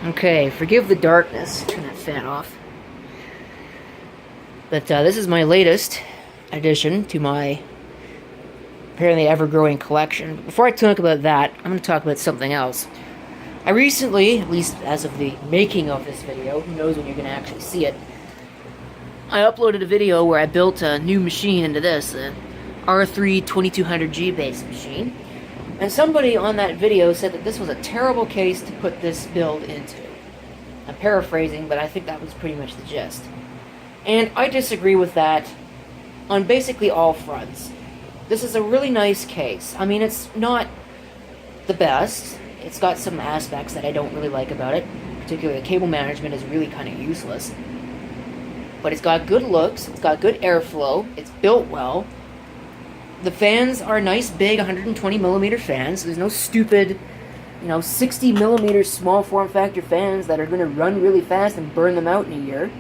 Okay, forgive the darkness. Turn that fan off. But this is my latest addition to my apparently ever-growing collection. Before I talk about that, I'm going to talk about something else. I recently, at least as of the making of this video, who knows when you're going to actually see it, I uploaded a video where I built a new machine into this, a R3-2200G based machine. And somebody on that video said that this was a terrible case to put this build into. I'm paraphrasing, but I think that was pretty much the gist. And I disagree with that on basically all fronts. This is a really nice case. I mean, it's not the best. It's got some aspects that I don't really like about it. Particularly the cable management is really kind of useless. But it's got good looks, it's got good airflow, it's built well. The fans are nice, big 120mm fans. There's no stupid, 60mm small form factor fans that are going to run really fast and burn them out in a year.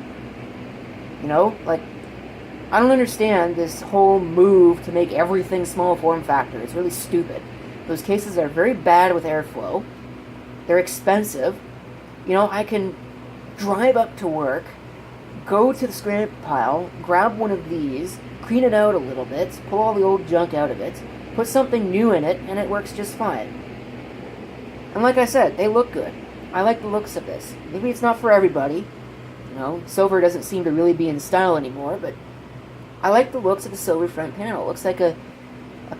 I don't understand this whole move to make everything small form factor. It's really stupid. Those cases are very bad with airflow. They're expensive. I can drive up to work, go to the scrap pile, grab one of these, clean it out a little bit, pull all the old junk out of it, put something new in it, and it works just fine. And like I said, they look good. I like the looks of this. Maybe it's not for everybody. Silver doesn't seem to really be in style anymore, but I like the looks of the silver front panel. It looks like a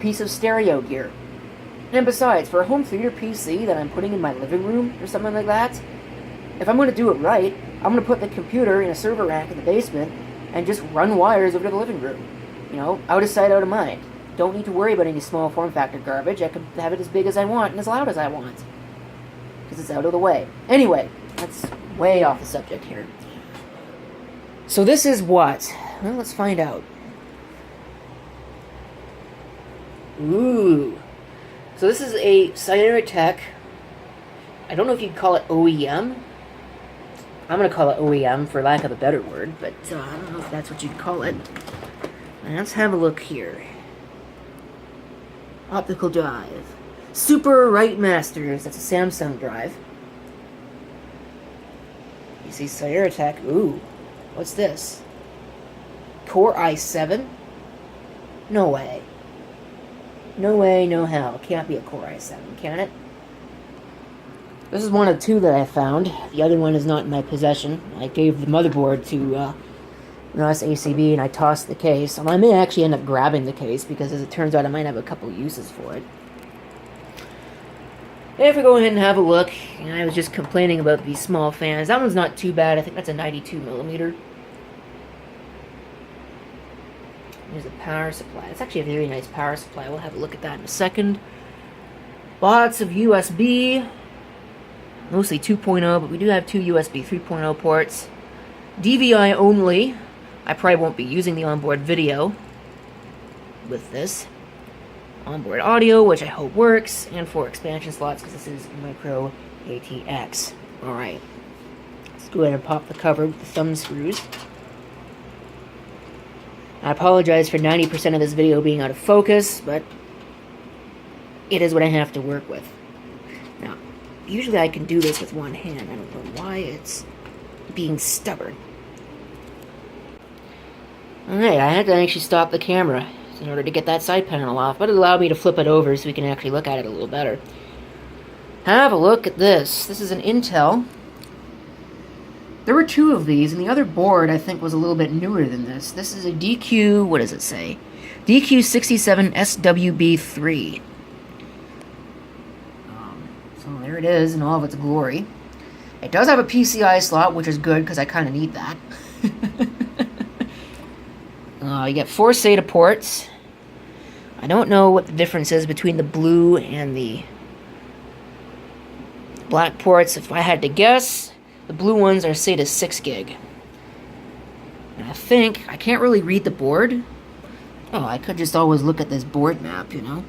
piece of stereo gear. And besides, for a home theater PC that I'm putting in my living room or something like that, if I'm going to do it right, I'm going to put the computer in a server rack in the basement and just run wires over to the living room. Out of sight, out of mind. Don't need to worry about any small form factor garbage. I can have it as big as I want and as loud as I want. Because it's out of the way. Anyway, that's way off the subject here. So this is what? Well, let's find out. Ooh. So this is a Cybertech. I don't know if you'd call it OEM. I'm going to call it OEM for lack of a better word, but I don't know if that's what you'd call it. Let's have a look here. Optical drive. Super Write Masters. That's a Samsung drive. You see Cybertech. Ooh. What's this? Core i7? No way. No way, no how. Can't be a Core i7, can it? This is one of two that I found. The other one is not in my possession. I gave the motherboard to RossACB and I tossed the case. And I may actually end up grabbing the case because as it turns out I might have a couple uses for it. If we go ahead and have a look, I was just complaining about these small fans. That one's not too bad. I think that's a 92mm. There's a power supply. It's actually a very nice power supply. We'll have a look at that in a second. Lots of USB. Mostly 2.0, but we do have two USB 3.0 ports. DVI only. I probably won't be using the onboard video with this. Onboard audio, which I hope works, and 4 expansion slots because this is micro ATX. Alright. Let's go ahead and pop the cover with the thumb screws. I apologize for 90% of this video being out of focus, but it is what I have to work with. Now, usually I can do this with one hand. I don't know why it's being stubborn. Alright, I had to actually stop the camera in order to get that side panel off, but it allowed me to flip it over so we can actually look at it a little better. Have a look at this. This is an Intel. There were two of these, and the other board, I think, was a little bit newer than this. This is a DQ, what does it say? DQ67SWB3. So there it is in all of its glory. It does have a PCI slot, which is good, because I kind of need that. You get 4 SATA ports. I don't know what the difference is between the blue and the black ports. If I had to guess, the blue ones are SATA 6 gig. And I think, I can't really read the board. Oh, I could just always look at this board map, There's a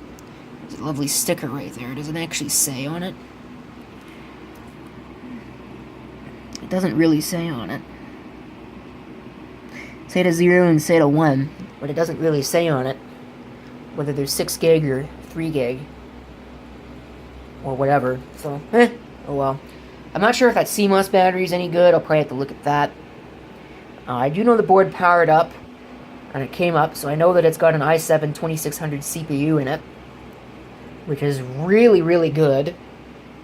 lovely sticker right there. It doesn't actually say on it. It doesn't really say on it. SATA 0 and SATA 1, but it doesn't really say on it whether they're 6 gig or 3 gig or whatever. So, oh well. I'm not sure if that CMOS battery is any good. I'll probably have to look at that. I do know the board powered up, and it came up, so I know that it's got an i7-2600 CPU in it, which is really, really good.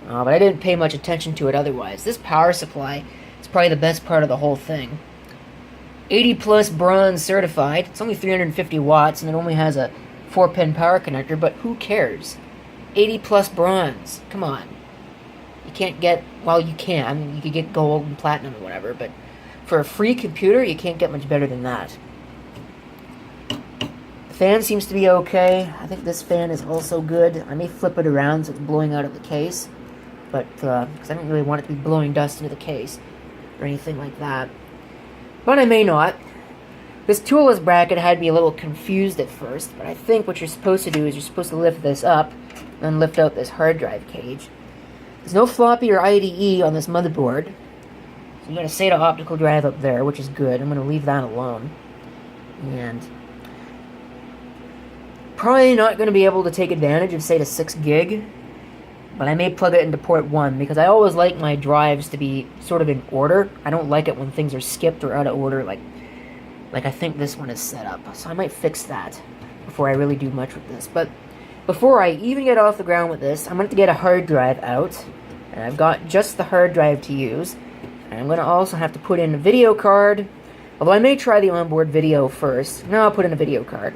But I didn't pay much attention to it otherwise. This power supply is probably the best part of the whole thing. 80 plus bronze certified. It's only 350 watts, and it only has a 4-pin power connector, but who cares? 80 plus bronze. Come on. You can't get, well, you can. I mean, you could get gold and platinum or whatever, but for a free computer, you can't get much better than that. The fan seems to be okay. I think this fan is also good. I may flip it around so it's blowing out of the case, but because I don't really want it to be blowing dust into the case or anything like that. But I may not. This toolless bracket had me a little confused at first, but I think what you're supposed to do is you're supposed to lift this up and lift out this hard drive cage. There's no floppy or IDE on this motherboard, so you got a SATA optical drive up there, which is good. I'm going to leave that alone. And probably not going to be able to take advantage of SATA 6 gig, but I may plug it into port 1, because I always like my drives to be sort of in order. I don't like it when things are skipped or out of order, like I think this one is set up. So I might fix that before I really do much with this. But before I even get off the ground with this, I'm going to get a hard drive out, and I've got just the hard drive to use. And I'm going to also have to put in a video card, although I may try the onboard video first. No, I'll put in a video card.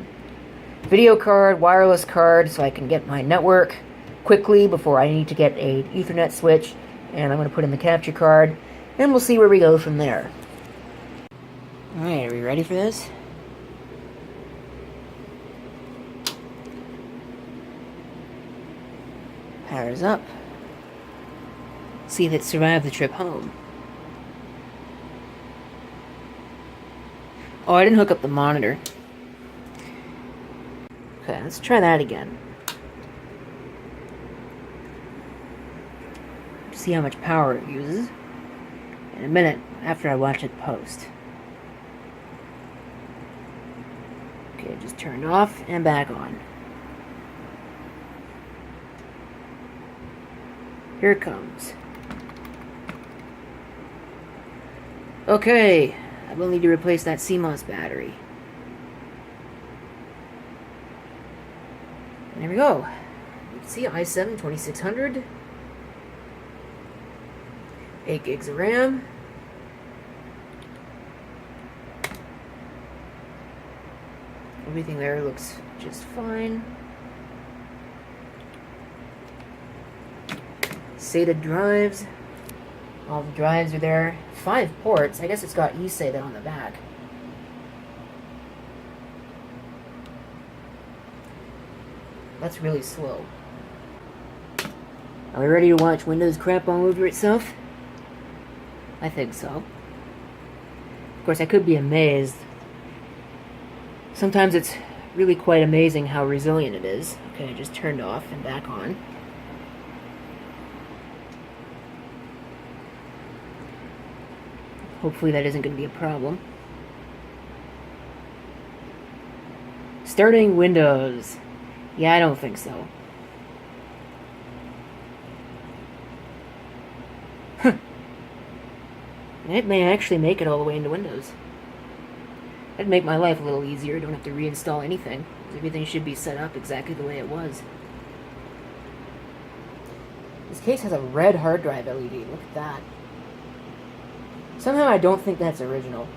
Video card, wireless card, so I can get my network quickly before I need to get a Ethernet switch, and I'm going to put in the capture card, and we'll see where we go from there. Alright, are we ready for this? Powers up. See if it survived the trip home. Oh, I didn't hook up the monitor. Okay, let's try that again. See how much power it uses in a minute after I watch it post. Okay, just turned off and back on. Here it comes. Okay, I will need to replace that CMOS battery. And there we go. You can see i7-2600. 8 gigs of RAM. Everything there looks just fine. SATA drives. All the drives are there. 5 ports. I guess it's got eSATA on the back. That's really slow. Are we ready to watch Windows crap all over itself? I think so. Of course, I could be amazed. Sometimes it's really quite amazing how resilient it is. Okay, I just turned off and back on. Hopefully that isn't going to be a problem. Starting Windows. Yeah, I don't think so. It may actually make it all the way into Windows. That'd make my life a little easier. I don't have to reinstall anything. Everything should be set up exactly the way it was. This case has a red hard drive LED. Look at that. Somehow I don't think that's original.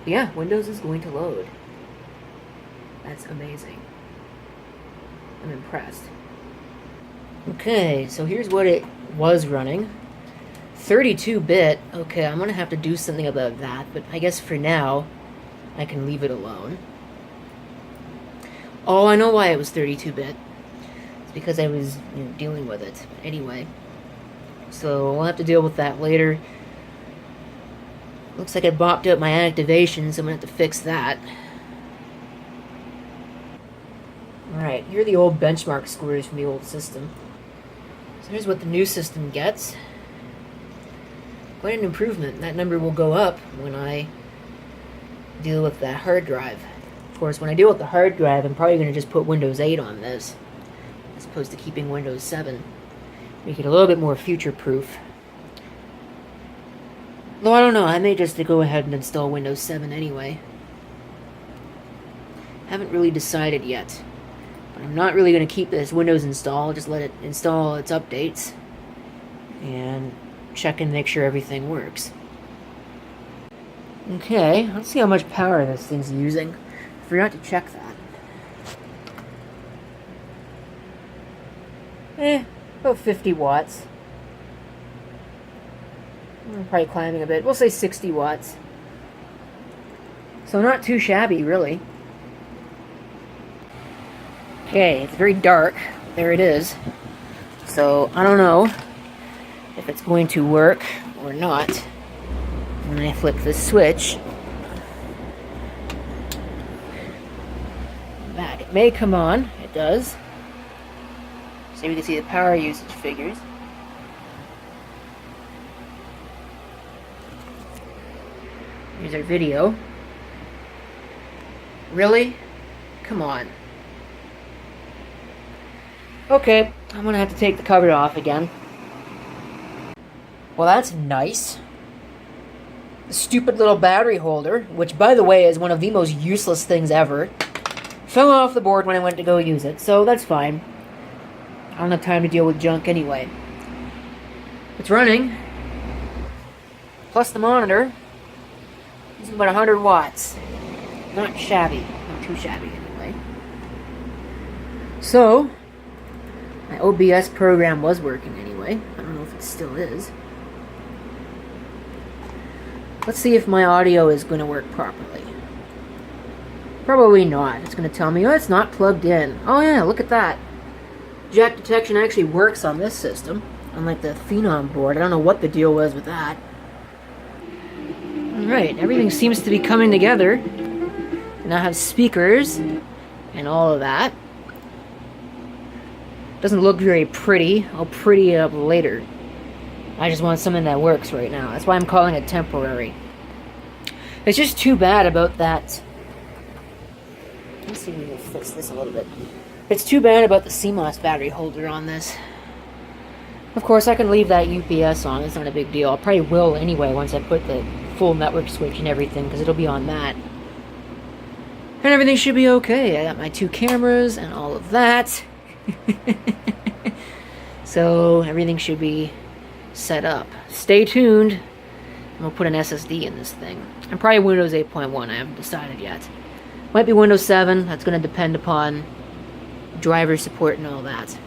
But yeah, Windows is going to load. That's amazing. I'm impressed. Okay, so here's what it was running. 32-bit. Okay, I'm gonna have to do something about that, but I guess for now, I can leave it alone. Oh, I know why it was 32-bit. It's because I was, dealing with it. But anyway, so we'll have to deal with that later. Looks like I bopped out my activation, so I'm gonna have to fix that. Alright, here are the old benchmark scores from the old system. So here's what the new system gets. Quite an improvement. That number will go up when I deal with that hard drive. Of course, when I deal with the hard drive, I'm probably going to just put Windows 8 on this, as opposed to keeping Windows 7. Make it a little bit more future-proof. Though I don't know, I may just go ahead and install Windows 7 anyway. Haven't really decided yet. But I'm not really going to keep this Windows installed, just let it install its updates. And check and make sure everything works. Okay, let's see how much power this thing's using. Forgot to check that. About 50 watts. I'm probably climbing a bit. We'll say 60 watts. So not too shabby, really. Okay, it's very dark. There it is. So, I don't know if it's going to work or not when I flip this switch. Back. It may come on. It does. So we can see the power usage figures. Here's our video. Really? Come on. Okay, I'm gonna have to take the cover off again. Well, that's nice. The stupid little battery holder, which by the way is one of the most useless things ever, fell off the board when I went to go use it, so that's fine. I don't have time to deal with junk anyway. It's running. Plus the monitor. Using about 100 watts. Not shabby. Not too shabby anyway. So, my OBS program was working anyway. I don't know if it still is. Let's see if my audio is going to work properly. Probably not. It's going to tell me, oh, it's not plugged in. Oh yeah, look at that. Jack detection actually works on this system, unlike the Phenom board. I don't know what the deal was with that. Alright, everything seems to be coming together. And I have speakers and all of that. Doesn't look very pretty. I'll pretty it up later. I just want something that works right now. That's why I'm calling it temporary. It's just too bad about that. Let's see if we can fix this a little bit. It's too bad about the CMOS battery holder on this. Of course, I can leave that UPS on. It's not a big deal. I probably will anyway once I put the full network switch and everything, because it'll be on that. And everything should be okay. I got my 2 cameras and all of that. So everything should be set up. Stay tuned. We'll put an SSD in this thing. And probably Windows 8.1. I haven't decided yet. Might be Windows 7. That's going to depend upon driver support and all that.